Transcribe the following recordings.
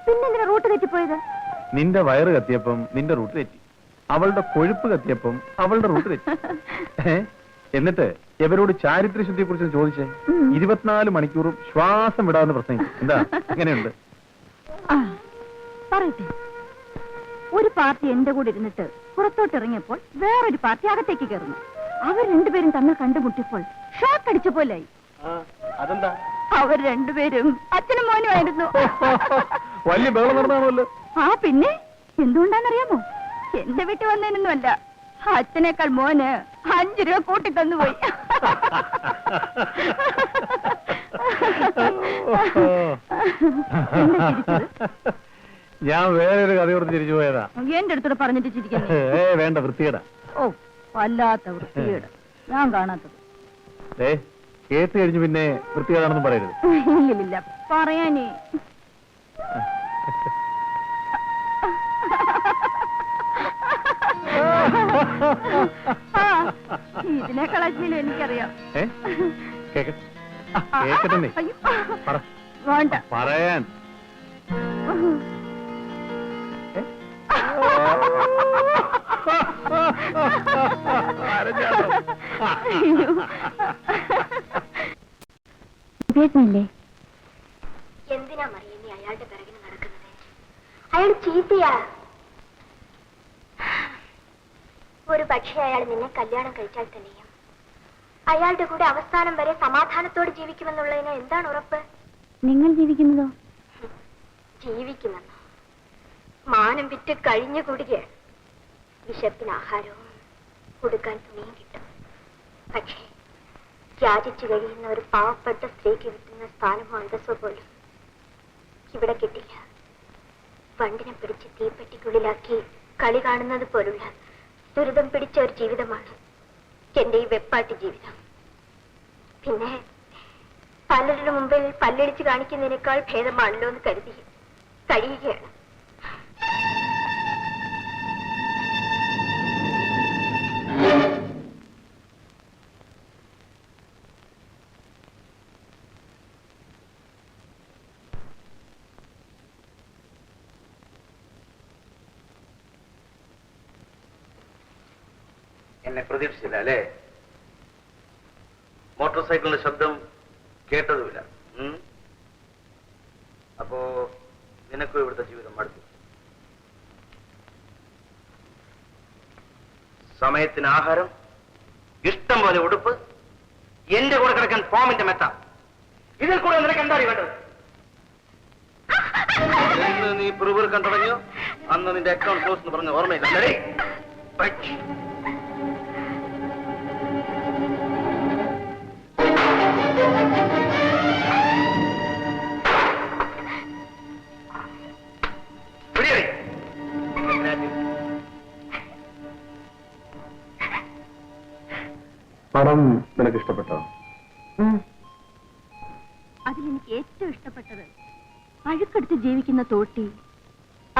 പിന്നെ റൂട്ട് തെറ്റിപ്പോയത്? നിന്റെ വയറ് കത്തിയപ്പം നിന്റെ റൂട്ട് തെറ്റി, അവളുടെ കൊഴുപ്പ് കത്തിയപ്പം അവളുടെ റൂട്ട് തെറ്റി. എന്നിട്ട് ഇവരോട് ചാരിത്രശുദ്ധിയെ കുറിച്ച് ചോദിച്ചേ. 24 മണിക്കൂറും ശ്വാസം വിടാന്ന് പ്രസംഗിച്ചു. എന്താ എങ്ങനെയുണ്ട്? പറയട്ടെ, ഒരു പാർട്ടി എന്റെ കൂടെ ഇരുന്നിട്ട് പുറത്തോട്ട് ഇറങ്ങിയപ്പോൾ വേറൊരു പാർട്ടി അകത്തേക്ക് കയറുന്നു. അവർ രണ്ടുപേരും തമ്മിൽ കണ്ടുമുട്ടിയപ്പോൾ ഷോക്ക് അടിച്ച പോലായി. അതെന്താ? അവർ രണ്ടുപേരും അച്ഛനും മോനുമായിരുന്നു. വലിയ ബഹളം നടന്നാണല്ലോ. പിന്നെ എന്തുകൊണ്ടാന്നറിയാമോ? എന്റെ വീട്ടിൽ വന്നതിനൊന്നുമല്ല, അച്ഛനേക്കാൾ മോന് 5 രൂപ കൂട്ടി തന്നുപോയി. ഞാൻ വേറൊരു കഥയോട് തിരിച്ചു പോയതാ. എന്റെ അടുത്തോടെ പറഞ്ഞിട്ട് ചിരിക്കുന്നു. വേണ്ട, വൃത്തികേടാ. ഓ, വല്ലാത്ത വൃത്തികേട്. ഞാൻ കാണാത്തത്. കേട്ട് കഴിഞ്ഞു പിന്നെ വൃത്തികേടാണെന്നും പറയരുത്. ഇല്ലില്ല, പറയാനേ. ഇതിനേക്കാൾ അജ്ഞയിലും എനിക്കറിയാം. വേണ്ട പറയാൻ. എന്തിനാ മറിയ നീ അയാളുടെ പിറകിന് നടക്കുന്നത്? അയാൾ ചീത്തയാ. ഒരു പക്ഷേ അയാൾ നിന്നെ കല്യാണം കഴിച്ചാൽ തന്നെയും അയാളുടെ കൂടെ അവസാനം വരെ സമാധാനത്തോടെ ജീവിക്കുമെന്നുള്ളതിന് എന്താണ് ഉറപ്പ്? നിങ്ങൾ ജീവിക്കുന്നതോ? ജീവിക്കുമെന്നോ? മാനം വിറ്റ് കഴിഞ്ഞുകൂടുകയാണ്. വിശപ്പിന് ആഹാരവും കൊടുക്കാൻ തുണിയും കിട്ടും. പക്ഷേ യാചിച്ചു കഴിയുന്ന ഒരു പാവപ്പെട്ട സ്ത്രീക്ക് കിട്ടുന്ന സ്ഥാനമോ അന്തസ്സോ പോലും ഇവിടെ കിട്ടില്ല. വണ്ടിനെ പിടിച്ച് തീപ്പെട്ടിക്കുള്ളിലാക്കി കളി കാണുന്നത് പോലുള്ള ദുരിതം പിടിച്ച ഒരു ജീവിതമാണ് എന്റെ ഈ വെപ്പാട്ടി ജീവിതം. പിന്നെ പലരുടെ മുമ്പിൽ പല്ലടിച്ച് കാണിക്കുന്നതിനേക്കാൾ ഭേദമാണല്ലോ എന്ന് കരുതി കഴിയുകയാണ്. എന്നെ പ്രതീക്ഷിച്ചില്ല അല്ലേ? മോട്ടോർ സൈക്കിളിന്റെ ശബ്ദം കേട്ടതുമില്ല. അപ്പോ നിനക്കും ഇവിടുത്തെ ജീവിതം മടുത്തു. സമയത്തിന് ആഹാരം, ഇഷ്ടം പോലെ ഉടുപ്പ്, എന്റെ കൂടെ കിടക്കാൻ ഫോമിന്റെ മെത്ത, ഇതിൽ കൂടെ നിനക്ക് എന്താ വേണ്ടത്? എന്ന് നീ പിറുപിറുക്കാൻ തുടങ്ങിയോ അന്ന് നിന്റെ അക്കൗണ്ട് ക്ലോസ് എന്ന് പറഞ്ഞ ഓർമ്മയില്ല. പടം നിനക്ക് ഇഷ്ടപ്പെട്ടോ? അതിലെനിക്ക് ഏറ്റവും ഇഷ്ടപ്പെട്ടത് അഴുക്കെടുത്ത് ജീവിക്കുന്ന തോട്ടി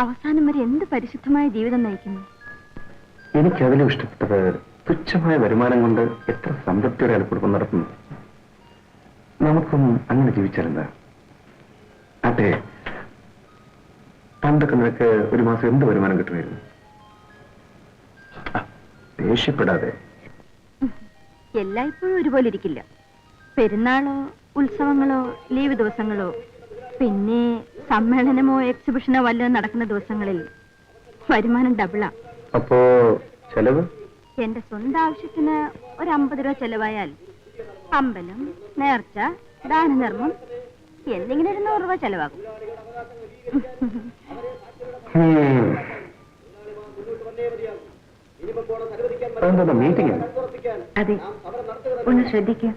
അവസാനം വരെ എന്ത് പരിശുദ്ധമായ ജീവിതം നയിക്കുന്നു. എനിക്കതിലും ഇഷ്ടപ്പെട്ടത് തുച്ഛമായ വരുമാനം കൊണ്ട് എത്ര സംതൃപ്തിയോടെ അയാൾ കുടുംബം നടത്തുന്നു. നമുക്കും അങ്ങനെ ജീവിച്ചാലെന്താ? അതെ, പണ്ടൊക്കെ നിനക്ക് ഒരു മാസം എന്ത് വരുമാനം കിട്ടുമായിരുന്നു? ദേഷ്യപ്പെടാതെ. എല്ലായ്പ്പോഴും ഒരുപോലെ ഇരിക്കില്ല. പെരുന്നാളോ ഉത്സവങ്ങളോ ലീവ് ദിവസങ്ങളോ പിന്നെ സമ്മേളനമോ എക്സിബിഷനോ വല്ലതും നടക്കുന്ന ദിവസങ്ങളിൽ വരുമാനം ഡബിളാ. അപ്പോ ചെലവ്? എന്റെ സ്വന്തം ആവശ്യത്തിന് ഒരു 50 രൂപ ചെലവായാൽ അമ്പലം, നേർച്ച, ദാനധർമ്മം എന്തെങ്കിലും ഒരു 100 രൂപ ചെലവാകും. മീറ്റിംഗ്? അതെ, ഒന്ന് ശ്രദ്ധിക്കുക.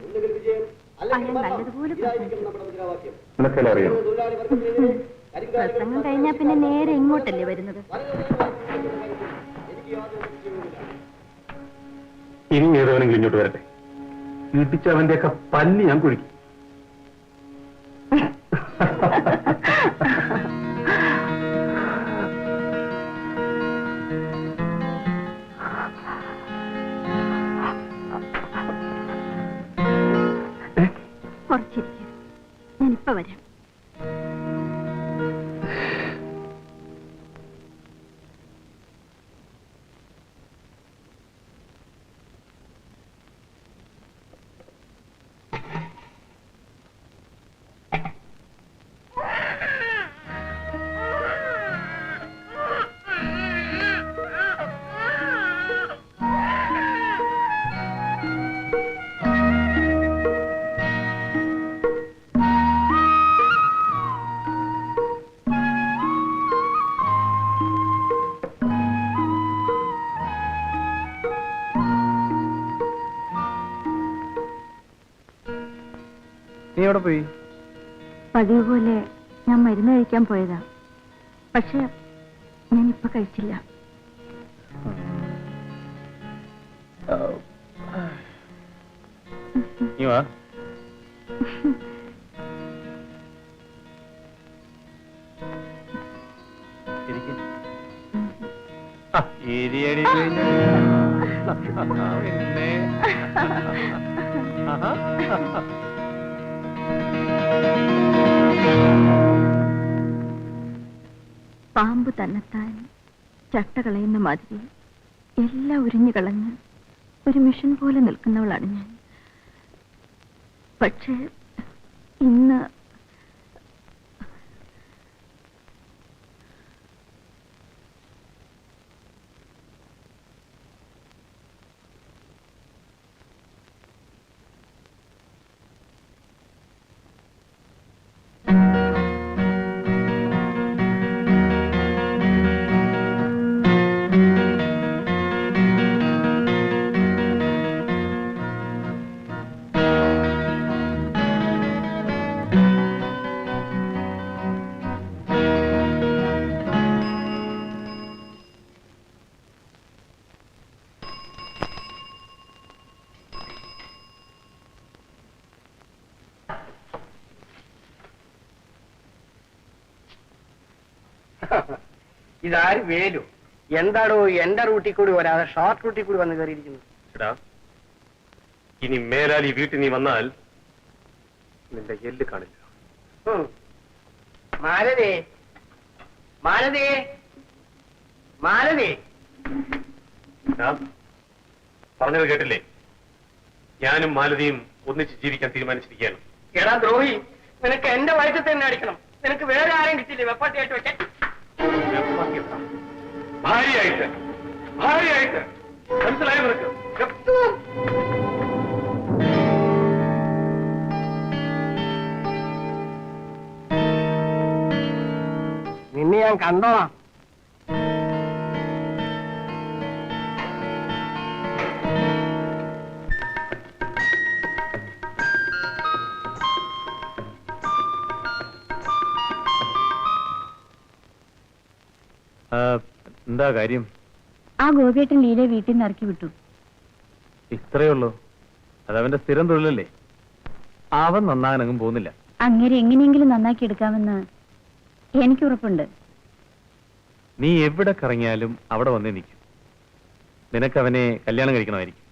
നല്ലതുപോലെ പ്രസംഗം കഴിഞ്ഞാ പിന്നെ നേരെ ഇങ്ങോട്ടല്ലേ വരുന്നത്? ഇനി ഏതവനെങ്കിലും ഇങ്ങോട്ട് വരട്ടെ, ഇടിച്ച് അവന്റെയൊക്കെ പല്ലി ഞാൻ കുഴിക്കും. കുറച്ചിരിക്കും, ഞാനിപ്പോ വരാം. എവിടെ പോയി? പതിവ് പോലെ ഞാൻ മരുന്ന് കഴിക്കാൻ പോയതാ. പക്ഷെ ഞാൻ ഇപ്പൊ കഴിച്ചില്ല. നീ വാ. ഇരിക്ക്. ആ, ഇരിയടി പിന്നെ. ആഹാ. പാമ്പ് തന്നെത്താൻ ചട്ട കളയുന്ന മാതിരി എല്ലാം ഉരിഞ്ഞു കളഞ്ഞ് ഒരു മിഷൻ പോലെ നിൽക്കുന്നവളാണ് ഞാൻ. പക്ഷേ ഇന്ന് ഇതാര് വേലു? എന്താടോ എന്റെ റൂട്ടിൽ കൂടി വരാതെ ഷോർട്ട് റൂട്ടിൽ കൂടി വന്ന് കയറിയിരിക്കുന്നു? ഇനി മേലാൽ ഈ വീട്ടിൽ നീ വന്നാൽ നിന്റെ എല്ല് കാണില്ല. മാലതേ, മാലതേ, മാലതേ. പറഞ്ഞത് കേട്ടില്ലേ? ഞാനും മാലതിയും ഒന്നിച്ച് ജീവിക്കാൻ തീരുമാനിച്ചിരിക്കുകയാണ്. എടാ ദ്രോഹി, നിനക്ക് എന്റെ വയറ്റിൽ തന്നെ അടിക്കണം. നിനക്ക് വേറെ ആരെയും കിട്ടില്ലേ വെപ്പാട്ടിയായിട്ട് വെക്കാൻ? ഭാര്യയായിട്ട്, ഭാര്യയായിട്ട് മനസ്സിലായോ നിനക്ക്? നിന്നെ ഞാൻ കണ്ടോളാം. എന്താ കാര്യം? ആ ഗോപിയേട്ടൻ ലീലെ വീട്ടിൽ നിന്ന് ഇറക്കി വിട്ടു. ഇത്രയേ ഉള്ളൂ? അതവന്റെ സ്ഥിരം തൊഴിലല്ലേ? അവൻ നന്നാകാനങ്ങും പോകുന്നില്ല. അങ്ങനെ എങ്ങനെയെങ്കിലും നന്നാക്കി എടുക്കാമെന്ന് എനിക്ക് ഉറപ്പുണ്ട്. നീ എവിടെ കറങ്ങിയാലും അവിടെ വന്നേ നിൽക്കും. നിനക്കവനെ കല്യാണം കഴിക്കണമായിരിക്കും.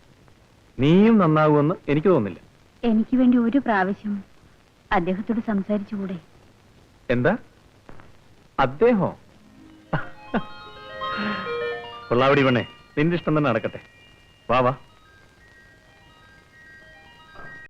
നീയും നന്നാകുമെന്ന് എനിക്ക് തോന്നുന്നില്ല. എനിക്ക് വേണ്ടി ഒരു പ്രാവശ്യം അദ്ദേഹത്തോട് സംസാരിച്ചുകൂടെ? എന്താ? അദ്ദേഹോ? കൊള്ളാവടി പെണ്ണേ, നിന്റെ ഇഷ്ടം തന്നെ നടക്കട്ടെ. വാ വാ.